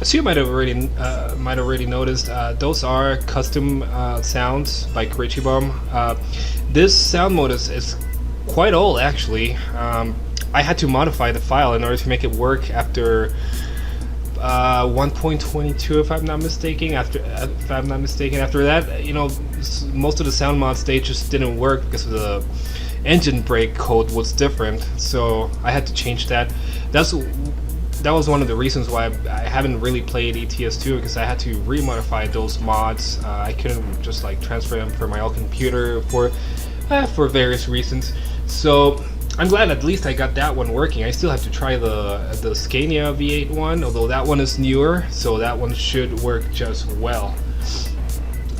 as you might already noticed, those are custom sounds by Crazy Bomb. This sound mode is quite old actually. I had to modify the file in order to make it work after 1.22, if I'm not mistaken. After that, you know, most of the sound mods, they just didn't work because of the engine brake code was different. So I had to change that. That was one of the reasons why I haven't really played ETS2, because I had to remodify those mods. I couldn't just like transfer them from my old computer for various reasons. So I'm glad at least I got that one working. I still have to try the Scania V8 one, although that one is newer, so that one should work just well.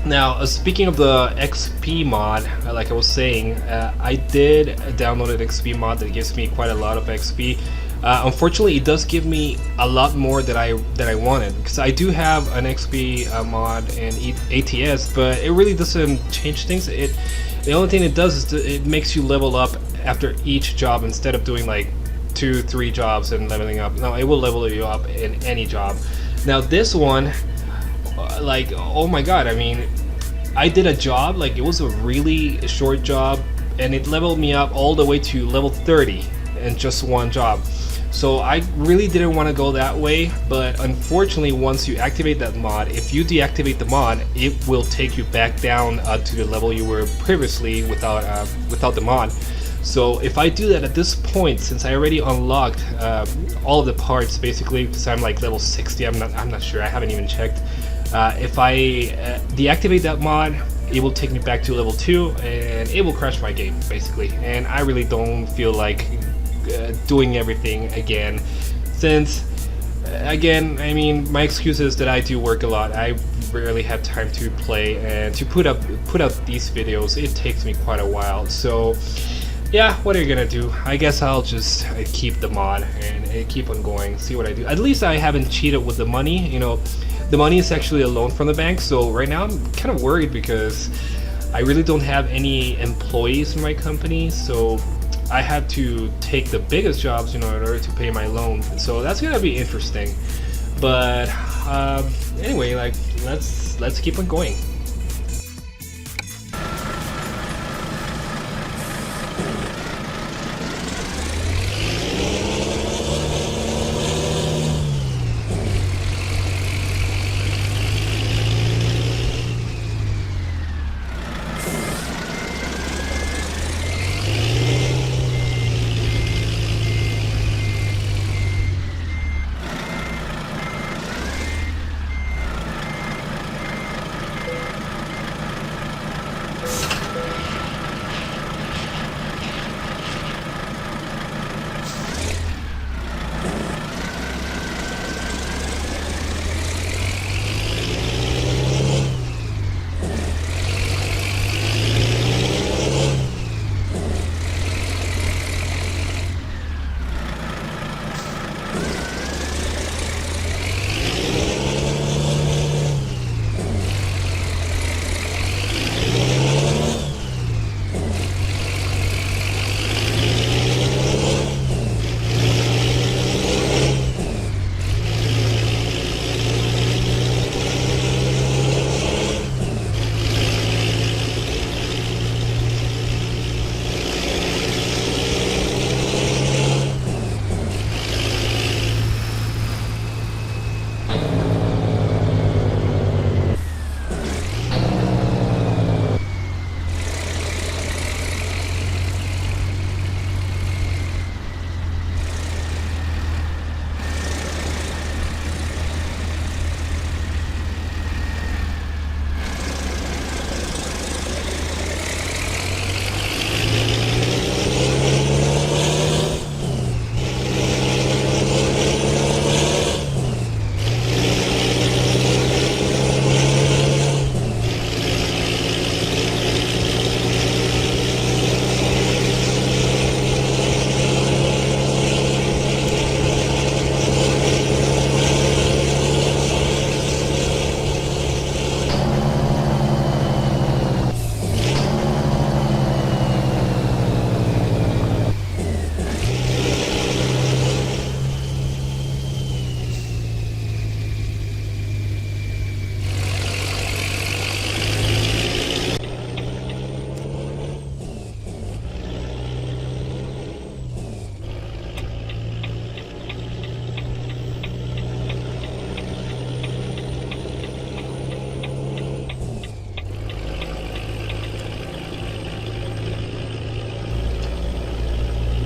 Now, speaking of the XP mod, like I was saying, I did download an XP mod that gives me quite a lot of XP. Unfortunately, it does give me a lot more that I wanted, because I do have an XP mod in ATS, but it really doesn't change things. The only thing it does is it makes you level up after each job instead of doing like 2-3 jobs and leveling up. No, it will level you up in any job. Now this one, like, oh my god, I mean, I did a job, like it was a really short job, and it leveled me up all the way to level 30 in just one job. So I really didn't want to go that way, but unfortunately once you activate that mod, if you deactivate the mod, it will take you back down to the level you were previously without the mod. So if I do that at this point, since I already unlocked all of the parts basically, because I'm like level 60, I'm not sure, I haven't even checked. If I deactivate that mod, it will take me back to level 2 and it will crash my game basically, and I really don't feel like doing everything again, since again, I mean, my excuse is that I do work a lot. I rarely have time to play, and to put out these videos, it takes me quite a while. So yeah, what are you gonna do? I guess I'll just keep the mod and keep on going, see what I do. At least I haven't cheated with the money. You know, the money is actually a loan from the bank, so right now I'm kind of worried because I really don't have any employees in my company, so I have to take the biggest jobs, you know, in order to pay my loan. So that's gonna be interesting. But anyway, like let's keep on going.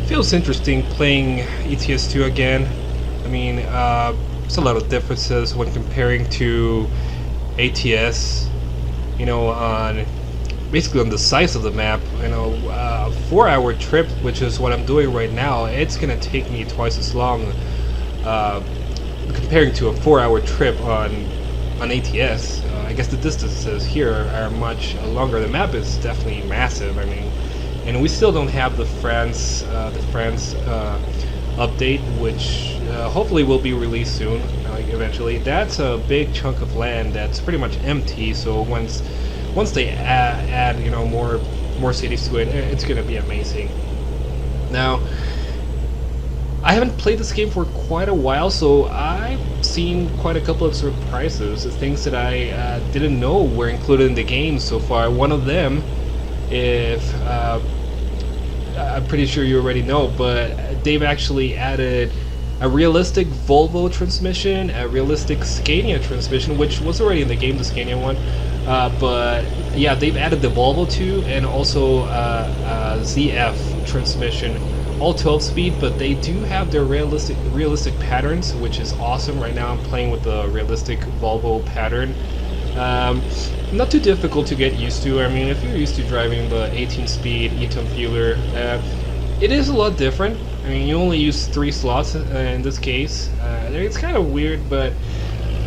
Feels interesting playing ETS2 again. I mean, there's a lot of differences when comparing to ATS. You know, on basically on the size of the map. You know, a 4-hour trip, which is what I'm doing right now, it's gonna take me twice as long comparing to a 4-hour trip on ATS. I guess the distances here are much longer. The map is definitely massive. I mean, and we still don't have the France update, which hopefully will be released soon. Eventually, that's a big chunk of land that's pretty much empty. So once they add you know more cities to it, it's gonna be amazing. Now, I haven't played this game for quite a while, so I've seen quite a couple of surprises, things that I didn't know were included in the game so far. One of them, if I'm pretty sure you already know, but they've actually added a realistic Volvo transmission, a realistic Scania transmission, which was already in the game, the Scania one. But yeah, they've added the Volvo too, and also ZF transmission, all 12-speed, but they do have their realistic patterns, which is awesome. Right now I'm playing with the realistic Volvo pattern. Not too difficult to get used to. I mean, if you're used to driving the 18-speed e-ton fueler, it is a lot different. I mean, you only use 3 slots in this case. It's kind of weird, but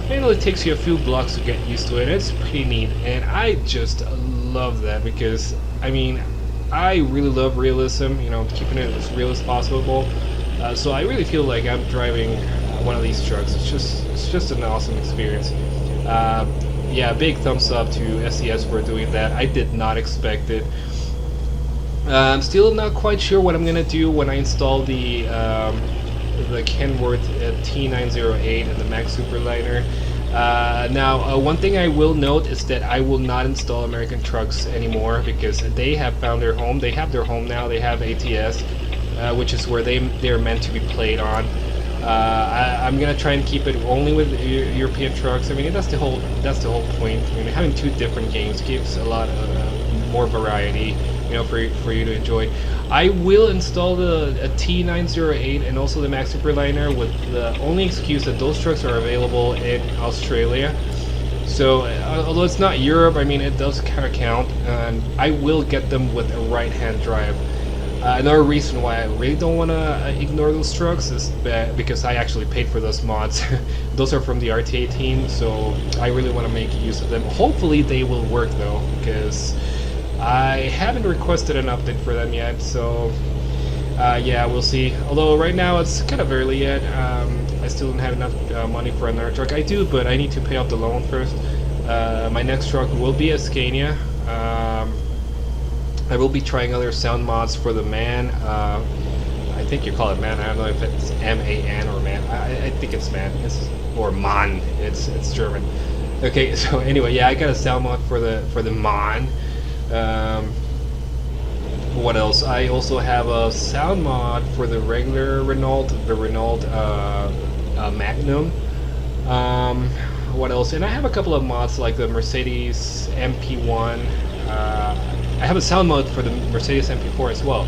it only takes you a few blocks to get used to it. It's pretty neat, and I just love that because, I mean, I really love realism, you know, keeping it as real as possible. So I really feel like I'm driving one of these trucks. It's just an awesome experience. Yeah, big thumbs up to SES for doing that. I did not expect it. I'm still not quite sure what I'm gonna do when I install the Kenworth T908 and the Max Superliner. Now, one thing I will note is that I will not install American trucks anymore because they have found their home. They have their home now. They have ATS, which is where they're meant to be played on. I'm gonna try and keep it only with European trucks. I mean, that's the whole point. I mean, having 2 different games gives a lot of more variety, you know, for you to enjoy. I will install the T908 and also the Max Superliner with the only excuse that those trucks are available in Australia. So, although it's not Europe, I mean, it does kind of count. I will get them with a right-hand drive. Another reason why I really don't want to ignore those trucks is because I actually paid for those mods. Those are from the RTA team, so I really want to make use of them. Hopefully they will work though, because I haven't requested an update for them yet, so yeah, we'll see. Although right now it's kind of early yet. I still don't have enough money for another truck. I do, but I need to pay off the loan first. My next truck will be a Scania. I will be trying other sound mods for the MAN. I think you call it MAN. I don't know if it's M-A-N or MAN. I think it's MAN. Or MAN. It's German. Okay, so anyway, yeah, I got a sound mod for the MAN. What else? I also have a sound mod for the regular Renault, the Renault Magnum. What else? And I have a couple of mods like the Mercedes MP1. I have a sound mod for the Mercedes MP4 as well.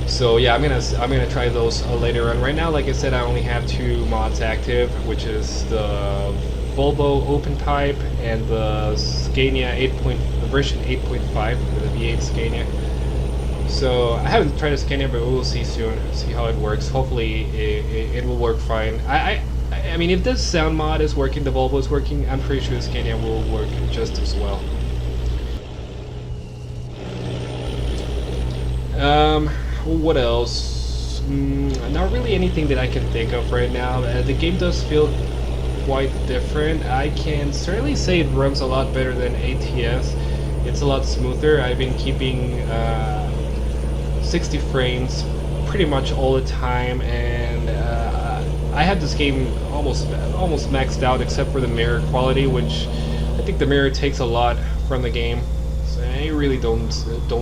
So yeah, I'm gonna try those later on. Right now, like I said, I only have 2 mods active, which is the Volvo Open Pipe and the Scania version 8.5 for the V8 Scania. So I haven't tried a Scania, but we will see soon. See how it works. Hopefully, it will work fine. I mean, if this sound mod is working, the Volvo is working, I'm pretty sure the Scania will work just as well. What else? Not really anything that I can think of right now. The game does feel quite different. I can certainly say it runs a lot better than ATS. It's a lot smoother. I've been keeping 60 frames pretty much all the time, and I have this game almost maxed out except for the mirror quality, which I think the mirror takes a lot from the game. So you really don't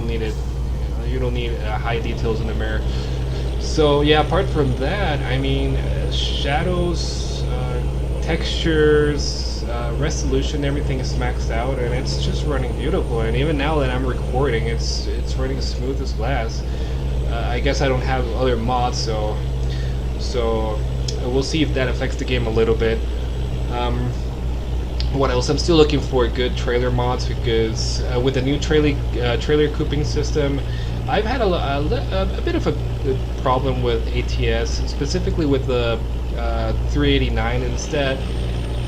need it. You don't need high details in the mirror. So yeah, apart from that, I mean, shadows, textures, resolution, everything is maxed out, and it's just running beautiful. And even now that I'm recording, it's running smooth as glass. I guess I don't have other mods, so we'll see if that affects the game a little bit. What else? I'm still looking for good trailer mods because with the new trailer cooping system, I've had a bit of a problem with ATS, specifically with the 389 instead.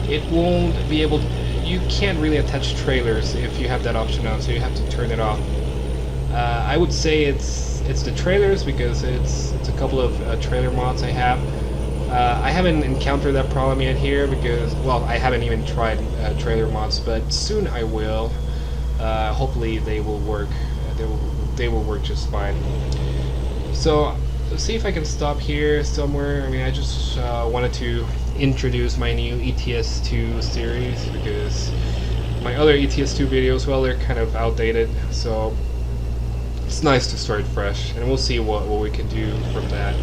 It won't be able to, you can't really attach trailers if you have that option on, so you have to turn it off. I would say it's the trailers because it's a couple of trailer mods I have. I haven't encountered that problem yet here because, well, I haven't even tried trailer mods, but soon I will. Hopefully they will work. They will work just fine. So let's see if I can stop here somewhere. I mean, I just wanted to introduce my new ETS2 series because my other ETS2 videos, well, they're kind of outdated, so it's nice to start fresh, and we'll see what we can do from that.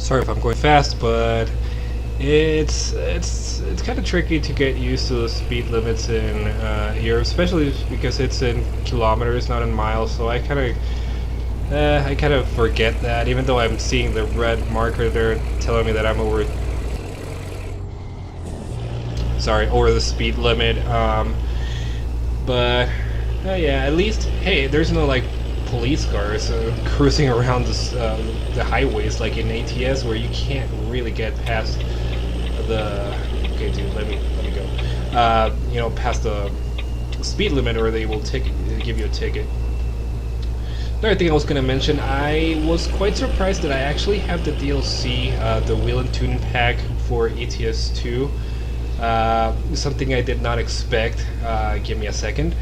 Sorry if I'm going fast, but it's kind of tricky to get used to the speed limits in Europe, especially because it's in kilometers, not in miles. So I kind of I kind of forget that, even though I'm seeing the red marker there telling me that I'm over the speed limit. But yeah, at least, hey, there's no like police cars cruising around the highways like in ATS, where you can't really get past the. Okay, dude, let me go. You know, past the speed limit, or they will give you a ticket. Another thing I was going to mention, I was quite surprised that I actually have the DLC, the Griffin Tuning Pack for ATS 2. Something I did not expect. Give me a second.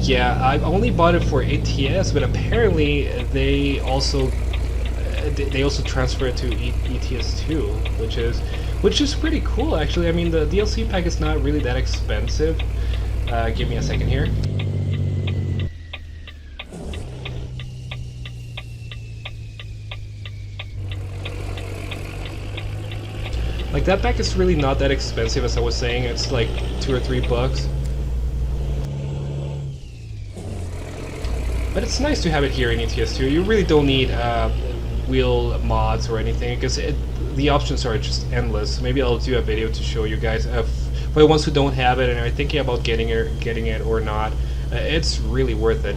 Yeah, I only bought it for ATS, but apparently they also transfer it to ETS 2, which is pretty cool actually. I mean, the DLC pack is not really that expensive. Give me a second here. Like, that pack is really not that expensive, as I was saying. It's like $2 or $3. But it's nice to have it here in ETS 2. You really don't need wheel mods or anything, because the options are just endless. Maybe I'll do a video to show you guys for the ones who don't have it and are thinking about getting it or not. It's really worth it.